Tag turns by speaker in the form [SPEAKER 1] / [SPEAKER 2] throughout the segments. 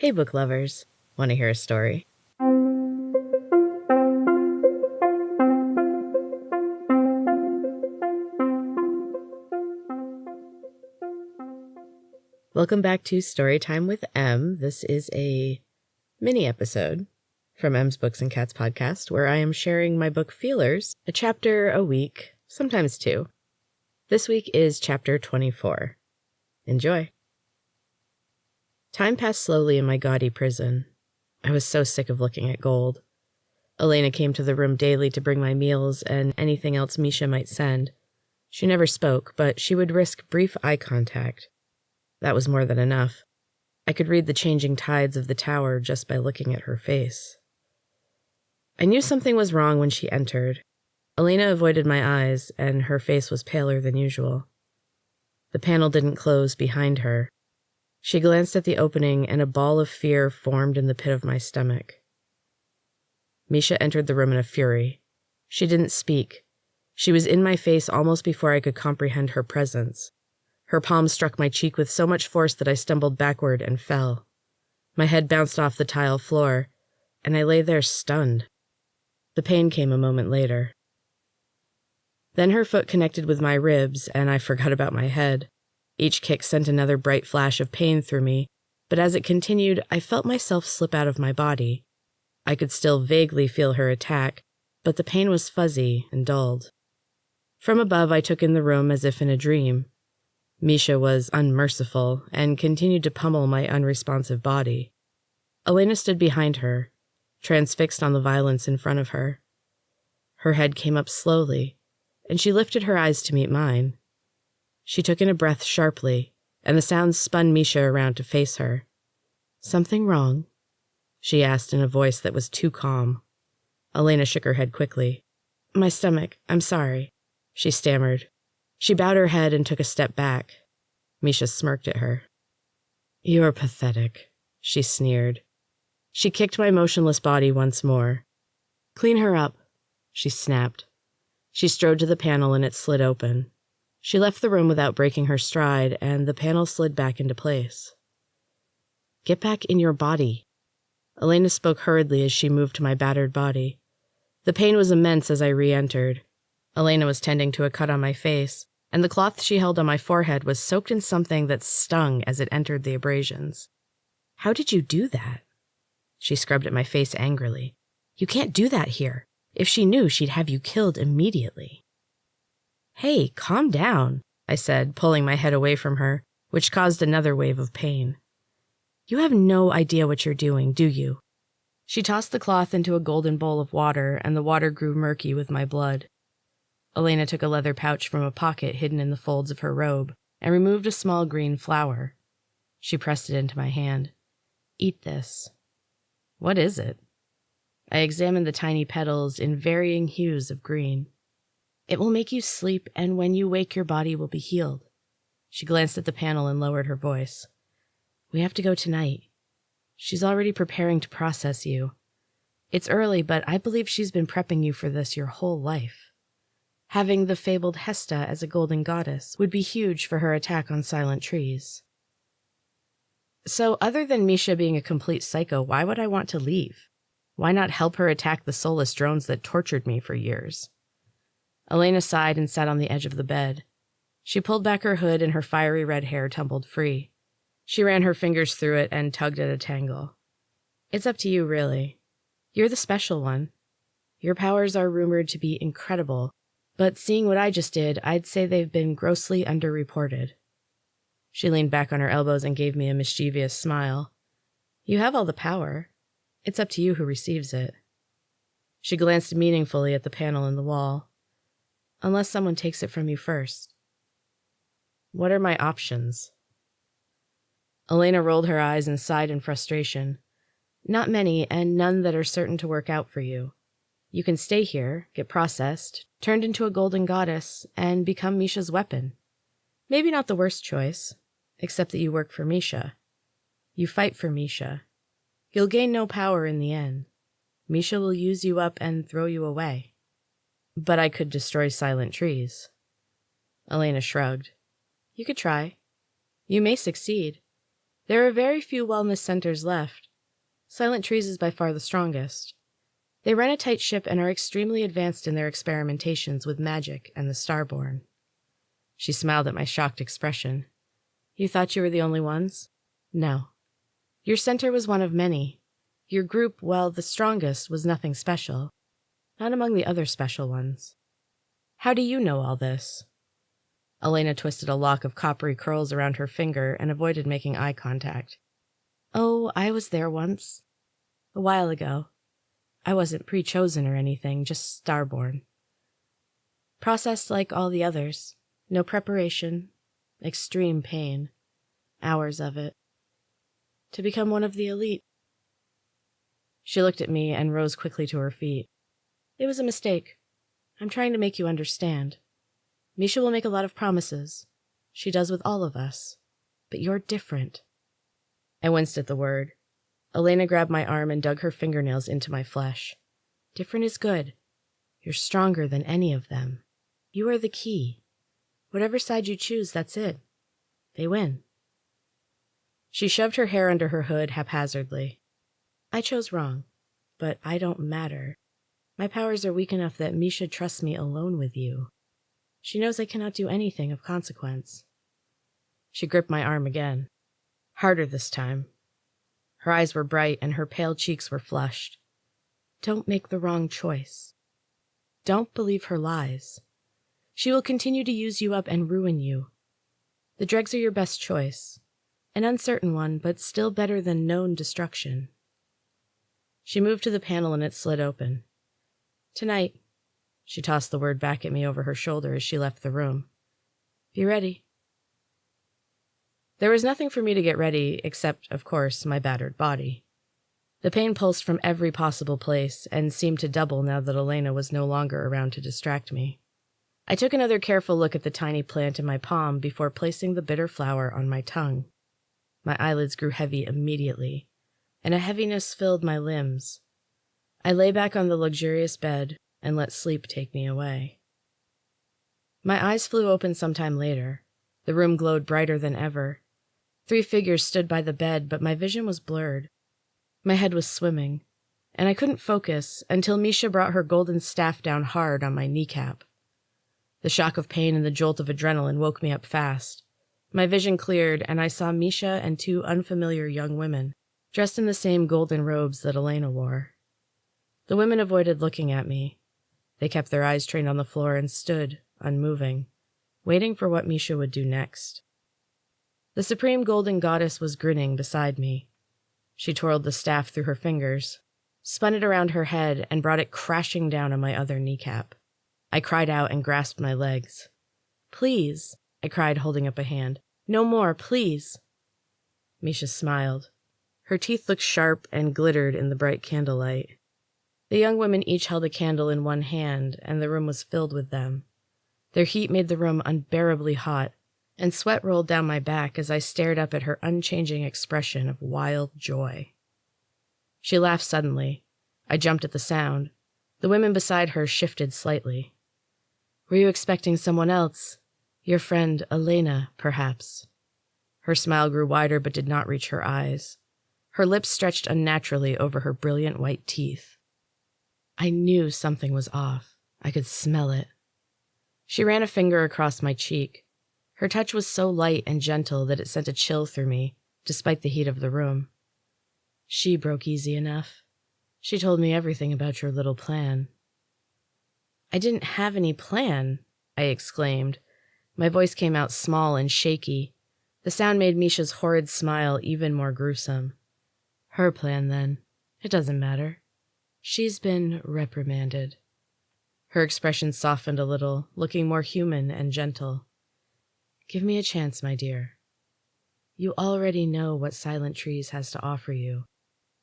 [SPEAKER 1] Hey book lovers, want to hear a story? Welcome back to Storytime with M. This is a mini episode from M's Books and Cats podcast where I am sharing my book Feelers, a chapter a week, sometimes two. This week is chapter 24. Enjoy. Time passed slowly in my gaudy prison. I was so sick of looking at gold. Elena came to the room daily to bring my meals and anything else Misha might send. She never spoke, but she would risk brief eye contact. That was more than enough. I could read the changing tides of the tower just by looking at her face. I knew something was wrong when she entered. Elena avoided my eyes, and her face was paler than usual. The panel didn't close behind her. She glanced at the opening, and a ball of fear formed in the pit of my stomach. Misha entered the room in a fury. She didn't speak. She was in my face almost before I could comprehend her presence. Her palm struck my cheek with so much force that I stumbled backward and fell. My head bounced off the tile floor, and I lay there stunned. The pain came a moment later. Then her foot connected with my ribs, and I forgot about my head. Each kick sent another bright flash of pain through me, but as it continued, I felt myself slip out of my body. I could still vaguely feel her attack, but the pain was fuzzy and dulled. From above, I took in the room as if in a dream. Misha was unmerciful and continued to pummel my unresponsive body. Elena stood behind her, transfixed on the violence in front of her. Her head came up slowly, and she lifted her eyes to meet mine. She took in a breath sharply, and the sound spun Misha around to face her. "Something wrong?" she asked in a voice that was too calm. Elena shook her head quickly. "My stomach, I'm sorry," she stammered. She bowed her head and took a step back. Misha smirked at her. "You're pathetic," she sneered. She kicked my motionless body once more. "Clean her up," she snapped. She strode to the panel and it slid open. She left the room without breaking her stride, and the panel slid back into place. "Get back in your body." Elena spoke hurriedly as she moved to my battered body. The pain was immense as I re-entered. Elena was tending to a cut on my face, and the cloth she held on my forehead was soaked in something that stung as it entered the abrasions. "How did you do that?" She scrubbed at my face angrily. "You can't do that here. If she knew, she'd have you killed immediately." "Hey, calm down," I said, pulling my head away from her, which caused another wave of pain. "You have no idea what you're doing, do you?" She tossed the cloth into a golden bowl of water, and the water grew murky with my blood. Elena took a leather pouch from a pocket hidden in the folds of her robe and removed a small green flower. She pressed it into my hand. "Eat this." "What is it?" I examined the tiny petals in varying hues of green. "It will make you sleep, and when you wake, your body will be healed." She glanced at the panel and lowered her voice. "We have to go tonight. She's already preparing to process you. It's early, but I believe she's been prepping you for this your whole life. Having the fabled Hesta as a golden goddess would be huge for her attack on silent trees." So, other than Misha being a complete psycho, why would I want to leave? Why not help her attack the soulless drones that tortured me for years? Elena sighed and sat on the edge of the bed. She pulled back her hood and her fiery red hair tumbled free. She ran her fingers through it and tugged at a tangle. "It's up to you, really. You're the special one. Your powers are rumored to be incredible, but seeing what I just did, I'd say they've been grossly underreported." She leaned back on her elbows and gave me a mischievous smile. "You have all the power. It's up to you who receives it." She glanced meaningfully at the panel in the wall. "Unless someone takes it from you first." "What are my options?" Elena rolled her eyes and sighed in frustration. "Not many, and none that are certain to work out for you. You can stay here, get processed, turned into a golden goddess, and become Misha's weapon. Maybe not the worst choice, except that you work for Misha. You fight for Misha. You'll gain no power in the end. Misha will use you up and throw you away." "But I could destroy silent trees." Elena shrugged. "You could try. You may succeed. There are very few wellness centers left. Silent Trees is by far the strongest. They run a tight ship and are extremely advanced in their experimentations with magic and the Starborn. She smiled at my shocked expression. You thought you were the only ones? No. Your center was one of many. Your group, well, the strongest, was nothing special. Not among the other special ones. How do you know all this? Elena twisted a lock of coppery curls around her finger and avoided making eye contact. Oh, I was there once. A while ago. I wasn't pre-chosen or anything, just starborn. Processed like all the others. No preparation. Extreme pain. Hours of it. To become one of the elite. She looked at me and rose quickly to her feet. It was a mistake. I'm trying to make you understand. Misha will make a lot of promises. She does with all of us. But you're different. I winced at the word. Elena grabbed my arm and dug her fingernails into my flesh. Different is good. You're stronger than any of them. You are the key. Whatever side you choose, that's it. They win. She shoved her hair under her hood haphazardly. I chose wrong, but I don't matter. My powers are weak enough that Misha trusts me alone with you. She knows I cannot do anything of consequence. She gripped my arm again. Harder this time. Her eyes were bright and her pale cheeks were flushed. Don't make the wrong choice. Don't believe her lies. She will continue to use you up and ruin you. The dregs are your best choice. An uncertain one, but still better than known destruction. She moved to the panel and it slid open. Tonight, she tossed the word back at me over her shoulder as she left the room. Be ready. There was nothing for me to get ready except, of course, my battered body. The pain pulsed from every possible place and seemed to double now that Elena was no longer around to distract me. I took another careful look at the tiny plant in my palm before placing the bitter flower on my tongue. My eyelids grew heavy immediately, and a heaviness filled my limbs. I lay back on the luxurious bed and let sleep take me away. My eyes flew open sometime later. The room glowed brighter than ever. 3 figures stood by the bed, but my vision was blurred. My head was swimming, and I couldn't focus until Misha brought her golden staff down hard on my kneecap. The shock of pain and the jolt of adrenaline woke me up fast. My vision cleared, and I saw Misha and 2 unfamiliar young women, dressed in the same golden robes that Elena wore. The women avoided looking at me. They kept their eyes trained on the floor and stood, unmoving, waiting for what Misha would do next. The supreme golden goddess was grinning beside me. She twirled the staff through her fingers, spun it around her head, and brought it crashing down on my other kneecap. I cried out and grasped my legs. Please, I cried, holding up a hand. No more, please. Misha smiled. Her teeth looked sharp and glittered in the bright candlelight. The young women each held a candle in one hand, and the room was filled with them. Their heat made the room unbearably hot, and sweat rolled down my back as I stared up at her unchanging expression of wild joy. She laughed suddenly. I jumped at the sound. The women beside her shifted slightly. Were you expecting someone else? Your friend, Elena, perhaps? Her smile grew wider but did not reach her eyes. Her lips stretched unnaturally over her brilliant white teeth. I knew something was off. I could smell it. She ran a finger across my cheek. Her touch was so light and gentle that it sent a chill through me, despite the heat of the room. She broke easy enough. She told me everything about your little plan. I didn't have any plan, I exclaimed. My voice came out small and shaky. The sound made Misha's horrid smile even more gruesome. Her plan, then. It doesn't matter. She's been reprimanded. Her expression softened a little, looking more human and gentle. Give me a chance, my dear. You already know what Silent Trees has to offer you,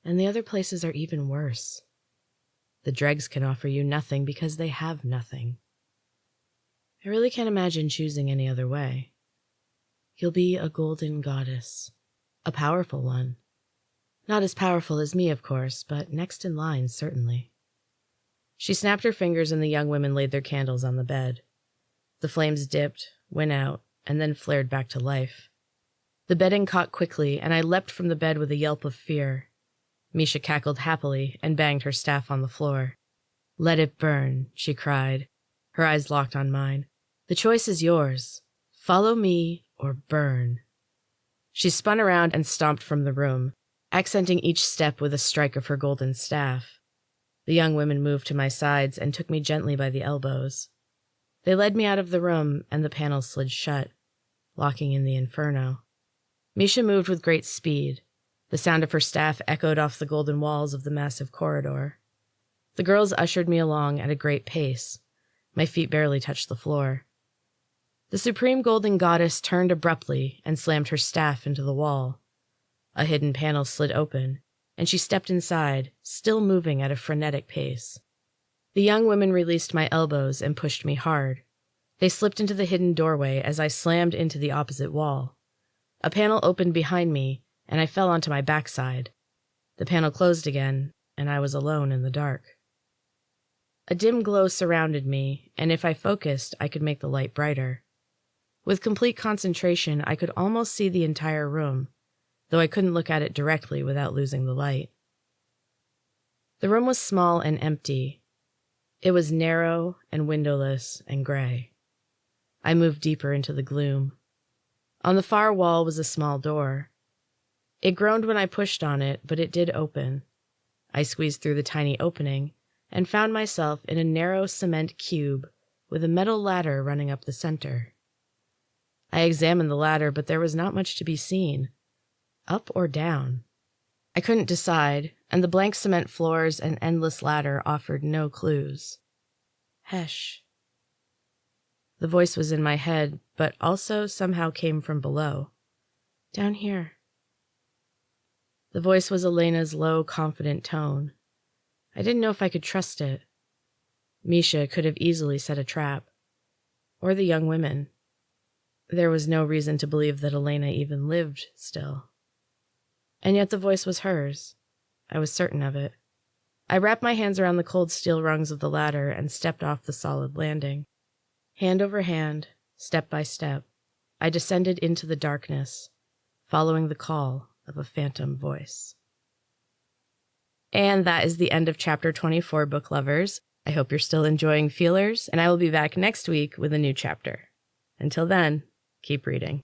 [SPEAKER 1] and the other places are even worse. The dregs can offer you nothing because they have nothing. I really can't imagine choosing any other way. You'll be a golden goddess, a powerful one. Not as powerful as me, of course, but next in line, certainly. She snapped her fingers and the young women laid their candles on the bed. The flames dipped, went out, and then flared back to life. The bedding caught quickly, and I leapt from the bed with a yelp of fear. Misha cackled happily and banged her staff on the floor. "Let it burn," she cried, her eyes locked on mine. "The choice is yours. Follow me or burn." She spun around and stomped from the room, accenting each step with a strike of her golden staff. The young women moved to my sides and took me gently by the elbows. They led me out of the room, and the panels slid shut, locking in the inferno. Misha moved with great speed. The sound of her staff echoed off the golden walls of the massive corridor. The girls ushered me along at a great pace. My feet barely touched the floor. The supreme golden goddess turned abruptly and slammed her staff into the wall. A hidden panel slid open, and she stepped inside, still moving at a frenetic pace. The young women released my elbows and pushed me hard. They slipped into the hidden doorway as I slammed into the opposite wall. A panel opened behind me, and I fell onto my backside. The panel closed again, and I was alone in the dark. A dim glow surrounded me, and if I focused, I could make the light brighter. With complete concentration, I could almost see the entire room, though I couldn't look at it directly without losing the light. The room was small and empty. It was narrow and windowless and gray. I moved deeper into the gloom. On the far wall was a small door. It groaned when I pushed on it, but it did open. I squeezed through the tiny opening and found myself in a narrow cement cube with a metal ladder running up the center. I examined the ladder, but there was not much to be seen. Up or down? I couldn't decide, and the blank cement floors and endless ladder offered no clues. Hesh. The voice was in my head, but also somehow came from below. Down here. The voice was Elena's low, confident tone. I didn't know if I could trust it. Misha could have easily set a trap. Or the young women. There was no reason to believe that Elena even lived still. And yet the voice was hers. I was certain of it. I wrapped my hands around the cold steel rungs of the ladder and stepped off the solid landing. Hand over hand, step by step, I descended into the darkness, following the call of a phantom voice. And that is the end of Chapter 24, book lovers. I hope you're still enjoying Feelers, and I will be back next week with a new chapter. Until then, keep reading.